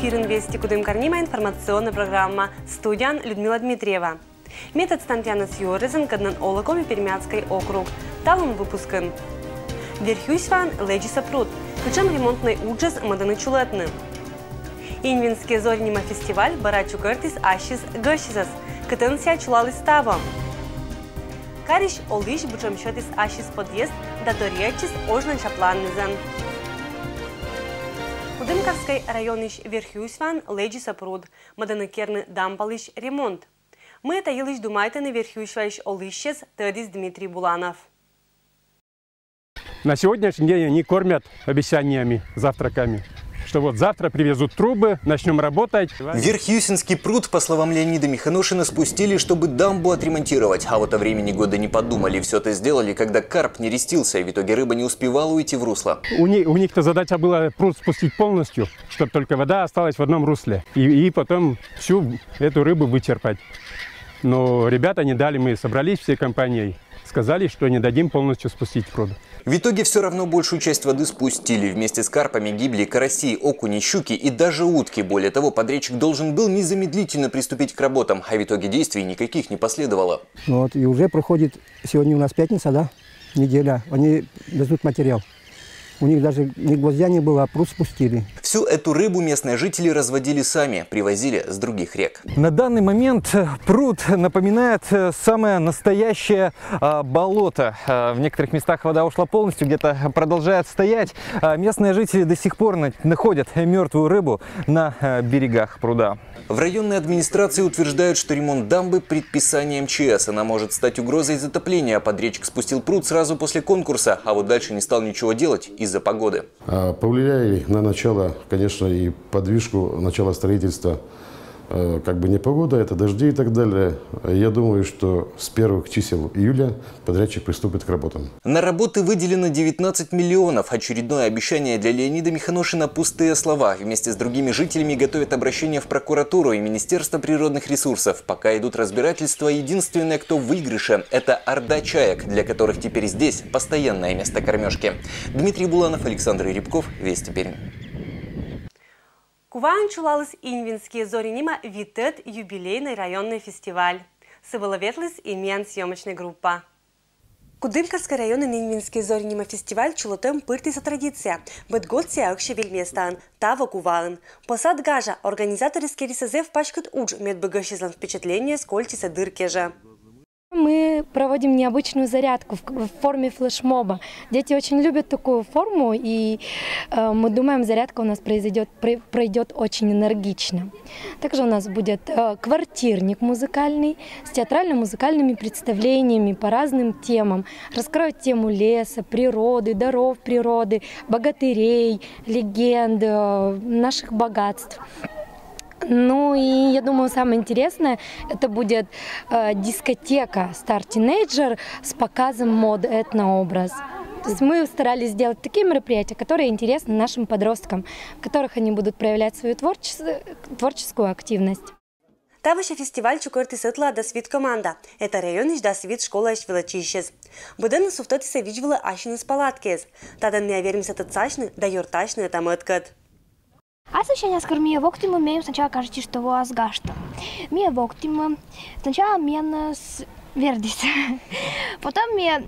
Эфир «Инвести Кудымкарнима» информационная программа. Студиян Людмила Дмитриева. Метод Стантьянас Юризен, Каднан Олаком и Пермяцкий округ. Талон выпускан. Верхюсван Леджиса Пруд. Причем ремонтный уджас Маданы Чулетны. Инвинский зорнима фестиваль Барачу Кертис Ашис Гашизас. Катенсия Чулалис Таво. Кариш Олиш Бучамшетис Ашис подъезд Даторечис Ожнан Чапланнизан. Кудымкарский райониш Верхюсван Леджиса Пруд. Маданы Керны Дампалиш ремонт. Мы это елиш думайте на Верхюсваиш Олишес Тедис Дмитрий Буланов. На сегодняшний день они кормят обещаниями, завтраками. Что вот завтра привезут трубы, начнем работать. Верхюсинский пруд, по словам Леонида Миханошина, спустили, чтобы дамбу отремонтировать. А вот о времени года не подумали. Все это сделали, когда карп не рестился, и в итоге рыба не успевала уйти в русло. У них-то задача была пруд спустить полностью, чтобы только вода осталась в одном русле. И потом всю эту рыбу вычерпать. Но ребята не дали, мы собрались всей компанией. Сказали, что не дадим полностью спустить пруд. В итоге все равно большую часть воды спустили. Вместе с карпами гибли караси, окуни, щуки и даже утки. Более того, подрядчик должен был незамедлительно приступить к работам. А в итоге действий никаких не последовало. Вот, и уже проходит, сегодня у нас пятница, да, неделя. Они везут материал. У них даже ни гвоздя не было, а пруд спустили. Всю эту рыбу местные жители разводили сами, привозили с других рек. На данный момент пруд напоминает самое настоящее болото. В некоторых местах вода ушла полностью, где-то продолжает стоять. Местные жители до сих пор находят мертвую рыбу на берегах пруда. В районной администрации утверждают, что ремонт дамбы – предписание МЧС. Она может стать угрозой затопления. Подрядчик спустил пруд сразу после конкурса, а вот дальше не стал ничего делать из-за погоды. Повлияли на начало, конечно, и подвижку начала строительства как бы не погода, это дожди и так далее. Я думаю, что с первых чисел июля подрядчик приступит к работам. На работы выделено 19 миллионов. Очередное обещание для Леонида Миханошина – пустые слова. Вместе с другими жителями готовят обращение в прокуратуру и Министерство природных ресурсов. Пока идут разбирательства, единственное, кто в выигрыше – это орда чаек, для которых теперь здесь постоянное место кормежки. Дмитрий Буланов, Александр Рябков, Вести Пермь. Куван чулалыс Инвинские зоринима Витет юбилейный районный фестиваль. Сыволоветлыс и Мен съемочная группа. Кудымкарский районный Инвинский зоринима фестиваль чулотем пыртиса традиция. Бэдготся акше вельместан. Тава кувалын. Посад гажа организаторы скерисазев пачкат удж медбэгащизлан впечатление скольтиса дыркежа. Мы проводим необычную зарядку в форме флешмоба. Дети очень любят такую форму, и мы думаем, зарядка у нас пройдет очень энергично. Также у нас будет квартирник музыкальный с театрально-музыкальными представлениями по разным темам. Раскроют тему леса, природы, даров природы, богатырей, легенд, наших богатств. Ну и я думаю, самое интересное, это будет дискотека Star Teenager с показом мод этнообраз. То есть мы старались сделать такие мероприятия, которые интересны нашим подросткам, в которых они будут проявлять свою творческую активность. Таваща фестиваль чукорти сытла да свит команда. Это район да свит школа ешвилачищес. Буден суфтоти се виджвала ашины с палаткез. Тадан не веримся тацачны да юртачны там откат. Аз ще скормия воктима меем сначала кажете, что вас гашта. Мия воктима сначала менас вердис. Потом мия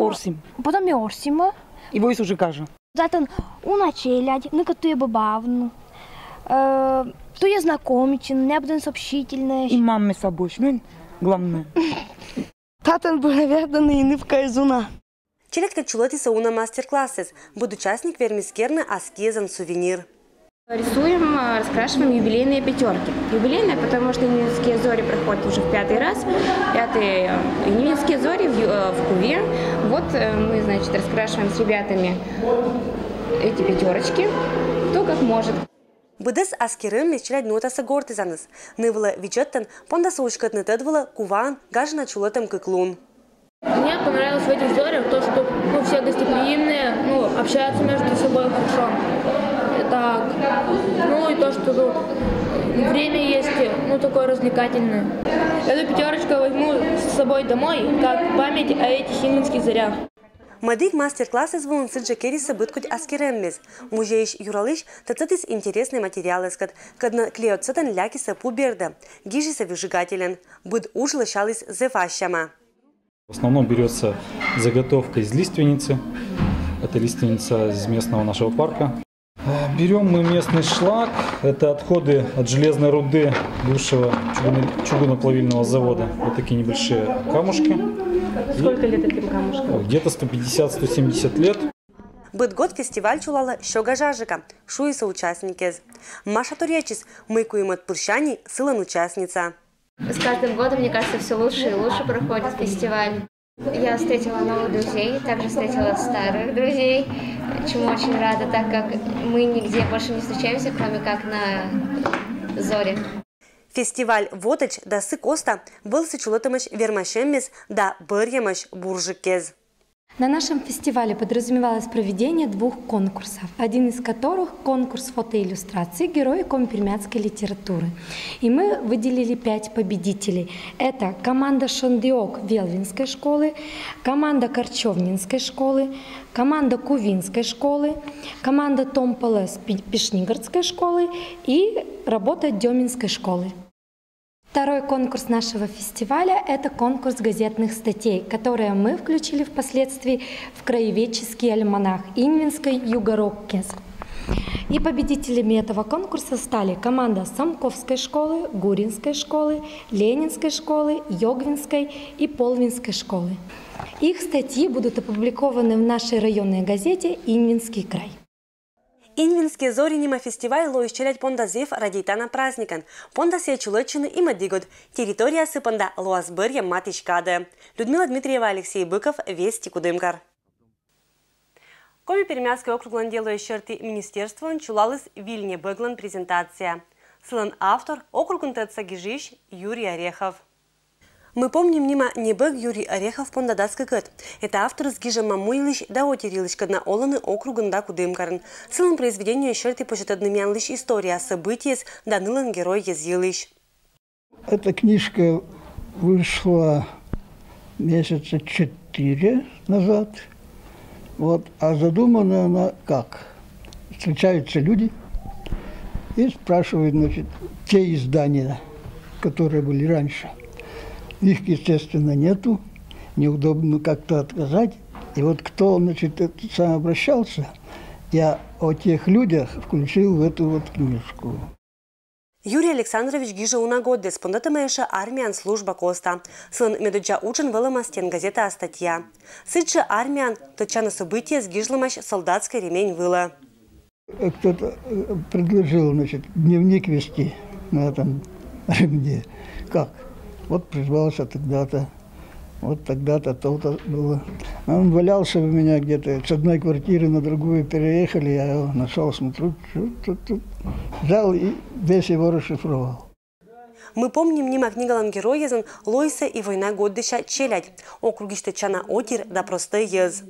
орсим. Потом мия орсима. И войс уже кажа. Затем уначелять, ну като е бабавну. То е знакомичен, не будем сообщительный. И маме собой, главное. Татан был верданный и нывка из уна. Челетка чулоти са уна мастер-классес. Буд участник вермискерна аскезан сувенир. Рисуем, раскрашиваем юбилейные пятерки. Юбилейные, потому что Инвинские зори проходят уже в 5-й раз. 5-й Инвинские зори в Куве. Вот мы, значит, раскрашиваем с ребятами эти пятерочки, кто как может. Будес аскерым лечилять нотаса гортизанес. Нывала виджеттен, понда соучкатны тедвала куван, гажна чулотем кыклун. Мне понравилось в этих зорях то, что все гостеприимные, общаются между собой хорошо. Так. Ну и то, что время есть, такое развлекательное. Эту пятерочку возьму с собой домой, как память о этих инвинских зорях. Мадик мастер-классы звон сыджа кериса быткуть аскереммез. Музеиш юралыш тацатис интересные материалы скат, кадна клеоцетан лякиса пуберда, гижиса выжигателен, быд ужла шалис зефащама. В основном берется заготовка из лиственницы. Это лиственница из местного нашего парка. Берем мы местный шлак. Это отходы от железной руды бывшего чугуноплавильного завода. Вот такие небольшие камушки. Сколько лет этим камушкам? Где-то 150-170 лет. Быт год фестиваль чулала щога жажика, шуиса участники. Маша Туречис, мыкуем от пурщани, сылан участница. С каждым годом, мне кажется, все лучше и лучше проходит фестиваль. Я встретила новых друзей, также встретила старых друзей, чему очень рада, так как мы нигде больше не встречаемся, кроме как на Зоре. Фестиваль «Водоч» да Сыкоста был сычулотомыш вермашеммес да бырьямыш буржикез. На нашем фестивале подразумевалось проведение 2 конкурсов, один из которых – конкурс фотоиллюстрации «Герои компермятской литературы». И мы выделили 5 победителей. Это команда Шандиок Велвинской школы, команда Корчевнинской школы, команда Кувинской школы, команда Томполес Пешнигородской школы и работа Деминской школы. Второй конкурс нашего фестиваля – это конкурс газетных статей, которые мы включили впоследствии в краеведческий альманах Инвинской Югороккез. И победителями этого конкурса стали команда Самковской школы, Гуринской школы, Ленинской школы, Йогвинской и Полвинской школы. Их статьи будут опубликованы в нашей районной газете «Инвинский край». Инвинские зоринима фестиваль лоищелять пондазев радитана праздникан. Пондасия чулочины и мадигод. Территория сыпанда луазбырья матичкаде. Людмила Дмитриева, Алексей Быков, Вести Кудымкар. Коми Пермяцкий округ ланделуя черты министерства чулалыс Вильне Быглан презентация. Сылан автор округун Тецагижиш Юрий Орехов. Мы помним нима небег Юрий Орехов пондадатский год. Это автор с Гижа Мамуилыч да Отерилыч, когда оланы округан да Кудымкарн. Сылан произведению черты почетоднымянлыч история событий с данылан герой езилыч. Эта книжка вышла месяца 4 назад. Вот, а задумана она как? Встречаются люди и спрашивают, значит, те издания, которые были раньше. Их, естественно, нету, неудобно как-то отказать. И вот кто, значит, сам обращался, я о тех людях включил в эту вот книжку. Юрий Александрович Гижа унагодде, спондатамеша армиян служба коста. Сын медуджа учен велама стен газета статья. Сыджа армиян точано события с гижломаш солдатской ремень выла. Кто-то предложил, значит, дневник вести на этом ремне. Как? Вот призвался тогда-то, вот тогда-то, то-то было. Он валялся у меня где-то, с одной квартиры на другую переехали, я его нашел, смотрю, тут взял и весь его расшифровал. Мы помним нима книгалан героязан Лойса и война годдыша челядь. Округиште чана отир да простой ез.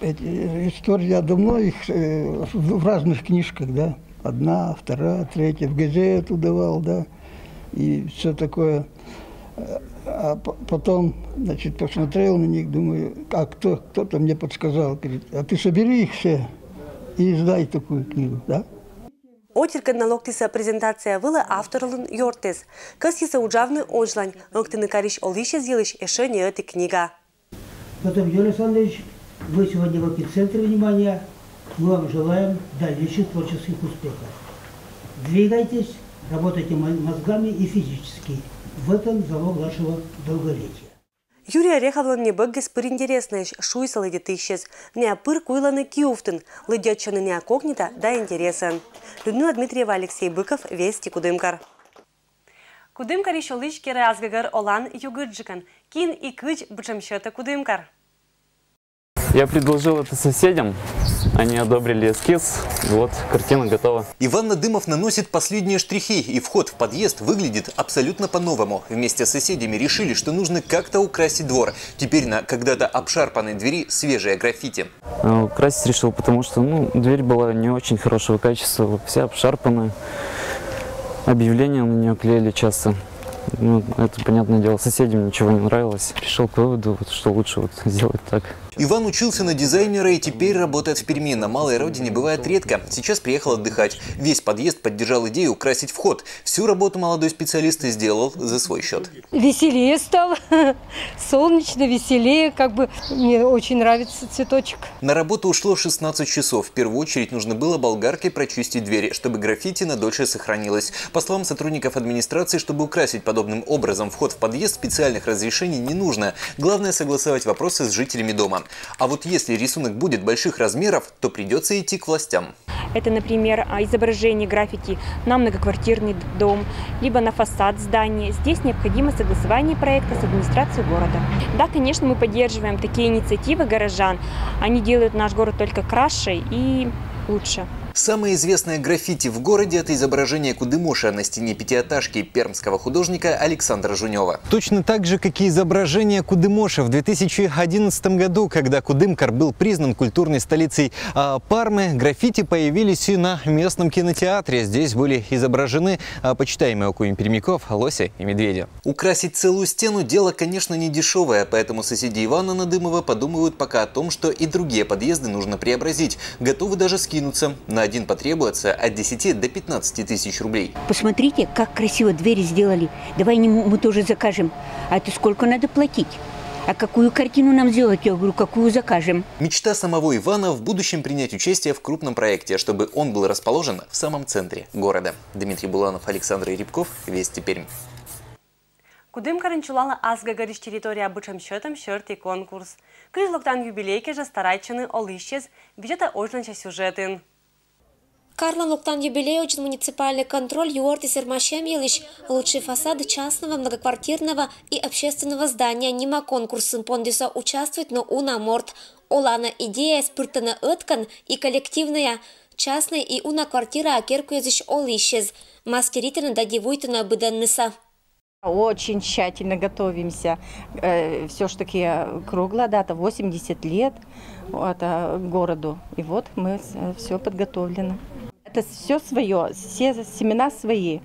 Истории я давно их в разных книжках, да. 1, 2, 3 в газету давал, да. И все такое. А потом, значит, посмотрел на них, думаю, а кто-то мне подсказал, говорит, а ты собери их все и издай такую книгу, да? Отирка на локтиса презентация была авторлын Йортес. Касиса уджавны ожлань, локтины кариш олище зилыш, еще не эта книга. Потом, Юрий Александрович, вы сегодня в эпицентре внимания. Мы вам желаем дальнейших творческих успехов. Двигайтесь, работайте мозгами и физически. В этом залог вашего долголетия. Юрий Орехов не бэггэс пыр интересный, шуйса лыди тыщес. Не пыр куйланы киуфтын, лыдячаны не окогнита, да интересен. Людмила Дмитриева, Алексей Быков, Вести Кудымкар. Кудымкар еще лычки разгагар олан югырджикан. Кин и кыч бычамщета Кудымкар. Я предложил это соседям, они одобрили эскиз, вот картина готова. Иван Надымов наносит последние штрихи, и вход в подъезд выглядит абсолютно по-новому. Вместе с соседями решили, что нужно как-то украсить двор. Теперь на когда-то обшарпанной двери свежее граффити. Украсить решил, потому что дверь была не очень хорошего качества, вся обшарпанная. Объявления на нее клеили часто. Это, понятное дело, соседям ничего не нравилось. Пришел к выводу, что лучше сделать так. Иван учился на дизайнера и теперь работает в Перми. На малой родине бывает редко. Сейчас приехал отдыхать. Весь подъезд поддержал идею украсить вход. Всю работу молодой специалист сделал за свой счет. Веселее стало, солнечно, веселее, как бы мне очень нравится цветочек. На работу ушло 16 часов. В первую очередь нужно было болгаркой прочистить двери, чтобы граффити надольше сохранилось. По словам сотрудников администрации, чтобы украсить подобным образом вход в подъезд, специальных разрешений не нужно. Главное согласовать вопросы с жителями дома. А вот если рисунок будет больших размеров, то придется идти к властям. Это, например, изображение граффити на многоквартирный дом, либо на фасад здания. Здесь необходимо согласование проекта с администрацией города. Да, конечно, мы поддерживаем такие инициативы горожан. Они делают наш город только краше и лучше. Самое известное граффити в городе – это изображение Кудымоша на стене пятиэтажки пермского художника Александра Жунева. Точно так же, как и изображение Кудымоша в 2011 году, когда Кудымкар был признан культурной столицей Пармы, граффити появились и на местном кинотеатре. Здесь были изображены почитаемые окуми пермяков, лося и медведя. Украсить целую стену – дело, конечно, не дешевое, поэтому соседи Ивана Надымова подумывают пока о том, что и другие подъезды нужно преобразить. Готовы даже скинуться. На один потребуется от 10 до 15 тысяч рублей. Посмотрите, как красиво двери сделали. Давай мы тоже закажем. А это сколько надо платить? А какую картину нам сделать? Я говорю, какую закажем. Мечта самого Ивана в будущем принять участие в крупном проекте, чтобы он был расположен в самом центре города. Дмитрий Буланов, Александр Рябков, Вести Пермь. Кудымкарын чулала азгагариш территория обычным счетом щертый конкурс. Крызлоктан юбилейке же старайчаны олыщез, бюджета ожнанча сюжетын. Карлан Луктан юбилей очень муниципальный контроль юорты сермашем елиш лучшие фасады частного, многоквартирного и общественного здания нима конкурсын пондиса участвует, но уна морт. Олана идея спыртана ыткан и коллективная. Частная и уна квартира акерку языш олищез. Мастерительно дадивуйтана быданныса. Очень тщательно готовимся. Все ж таки круглая дата, 80 лет городу. И вот мы все подготовлены. Это все свое, все семена свои.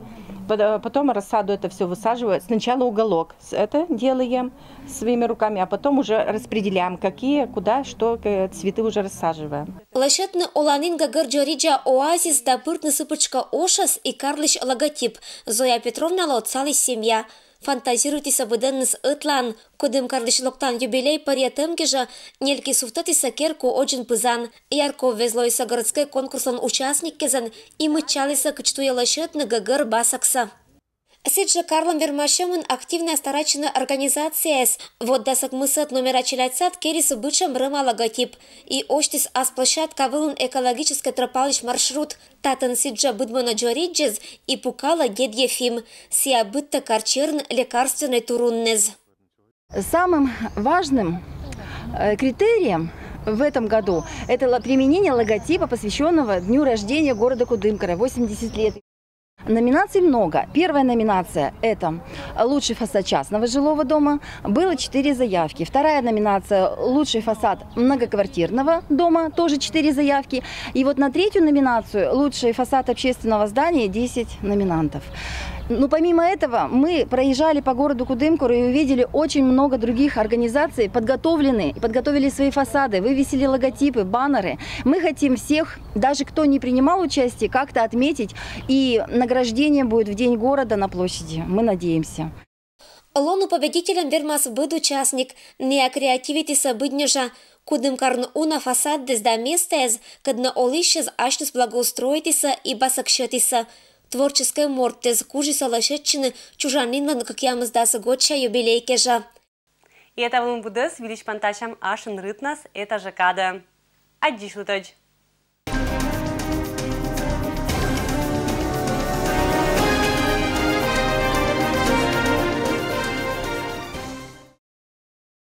Потом рассаду это все высаживают. Сначала уголок. Это делаем своими руками, а потом уже распределяем, какие, куда, что цветы уже рассаживаем. Лашетны оланин гагар джориджа оазис да пыртны сыпочка ошас и карлыш логотип. Зоя Петровна лоцалась семья. Фантазируйте собыденныс ытлан. Кудым карлыш локтан юбилей париатемге же нельки суфтати сакерку очень пызан. Ярко везлойса городской конкурсан участник кезан и мычалися кычтуя лашетны гагар басакса. Сиджа Карлом Вермашемын активная старачная организация с вот дасак мысат номера челяцат керису бычам рыма логотип. И оштис асплощадка вылын экологический тропалыш маршрут. Татын сиджа быдмана джориджез и пукала дед Ефим. Сия бытта карчерн лекарственный туруннез. Самым важным критерием в этом году это применение логотипа, посвященного дню рождения города Кудымкара, 80 лет. Номинаций много. Первая номинация – это лучший фасад частного жилого дома. Было 4 заявки. Вторая номинация – лучший фасад многоквартирного дома. Тоже 4 заявки. И вот на третью номинацию – лучший фасад общественного здания – 10 номинантов. Но помимо этого мы проезжали по городу Кудымкару и увидели очень много других организаций, подготовили свои фасады, вывесили логотипы, баннеры. Мы хотим всех, даже кто не принимал участие, как-то отметить. И награждение будет в День города на площади. Мы надеемся. Лону победителем вермас бъд участник, не креативити събъднежа, Кудымкарн уна фасад дезда местез, къдна олишез ашнес благоустроити са и басакшети са. Творческая мортез кужиса лашетчины чужанинлан как ямыздасы годша юбилей кежа. И это вам будет видишь пантачам ашен рытнас, это же када. Адди шутач.